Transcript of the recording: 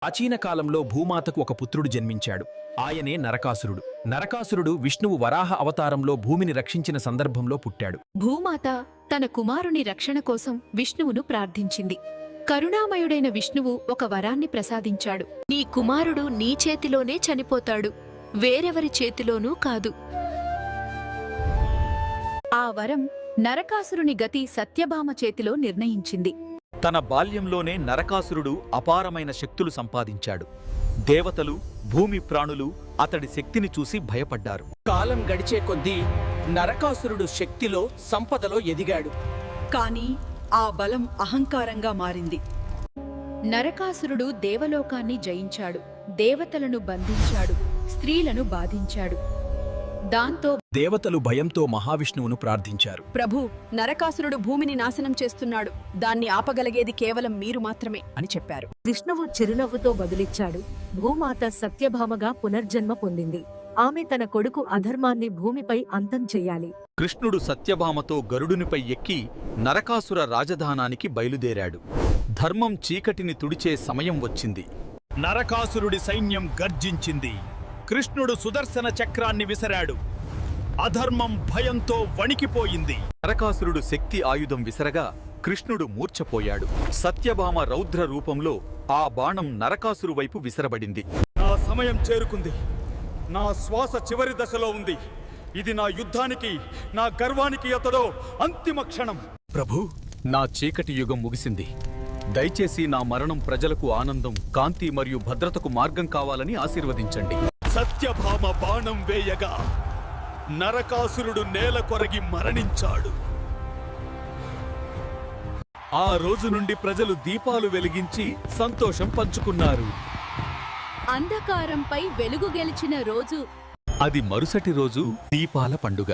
ప్రాచీన కాలంలో భూమాతకు ఒక పుత్రుడు జన్మించాడు. ఆయనే నరకాసురుడు. నరకాసురుడు విష్ణువు వరాహ అవతారంలో భూమిని రక్షించిన సందర్భంలో పుట్టాడు. భూమాత తన కుమారుని రక్షణ కోసం విష్ణువును ప్రార్థించింది. కరుణామయుడైన విష్ణువు ఒక వరాన్ని ప్రసాదించాడు. నీ కుమారుడు నీ చేతిలోనే చనిపోతాడు, వేరెవరి చేతిలోనూ కాదు. ఆ వరం నరకాసురుని గతి సత్యభామ చేతిలో నిర్ణయించింది. తన బాల్యంలోనే నరకాసురుడు అపారమైన శక్తులు సంపాదించాడు. దేవతలు, భూమి ప్రాణులు అతడి శక్తిని చూసి భయపడ్డారు. కాలం గడిచే కొద్దీ నరకాసురుడు శక్తిలో, సంపదలో ఎదిగాడు. కాని ఆ బలం అహంకారంగా మారింది. నరకాసురుడు దేవలోకాన్ని జయించాడు, దేవతలను బంధించాడు, స్త్రీలను బాధించాడు. దాంతో దేవతలు భయంతో మహావిష్ణువును ప్రార్థించారు. ప్రభు, నరకాసురుడు భూమిని నాశనం చేస్తున్నాడు, దాన్ని ఆపగలిగేది కేవలం మీరు మాత్రమే అని చెప్పారు. విష్ణువు చిరునవ్వుతో బదులిచ్చాడు. భూమాత సత్యభామగా పునర్జన్మ పొందింది. ఆమె తన కొడుకు అధర్మాన్ని భూమిపై అంతం చెయ్యాలి. కృష్ణుడు సత్యభామతో గరుడునిపై ఎక్కి నరకాసుర రాజధానానికి బయలుదేరాడు. ధర్మం చీకటిని తుడిచే సమయం వచ్చింది. నరకాసురుడి సైన్యం గర్జించింది. కృష్ణుడు సుదర్శన చక్రాన్ని విసరాడు. అధర్మం భయంతో వణికిపోయింది. నరకాసురుడు శక్తి ఆయుధం విసరగా కృష్ణుడు మూర్ఛపోయాడు. సత్యభామ రౌద్ర రూపంలో ఆ బాణం నరకాసురు వైపు విసరబడింది. నా సమయం చేరుకుంది. నా శ్వాస చివరి దశలో ఉంది. ఇది నా యుద్ధానికి, నా గర్వానికి అతడో అంతిమ క్షణం. ప్రభు, నా చీకటి యుగం ముగిసింది. దయచేసి నా మరణం ప్రజలకు ఆనందం, కాంతి మరియు భద్రతకు మార్గం కావాలని ఆశీర్వదించండి. సత్యభామ బాణం వేయగా నరకాసురుడు నేల కొరగి మరణించాడు. ఆ రోజు నుండి ప్రజలు దీపాలు వెలిగించి సంతోషం పంచుకున్నారు. అంధకారంపై వెలుగు గెలిచిన రోజు అది మరుసటి రోజు దీపాల పండుగ.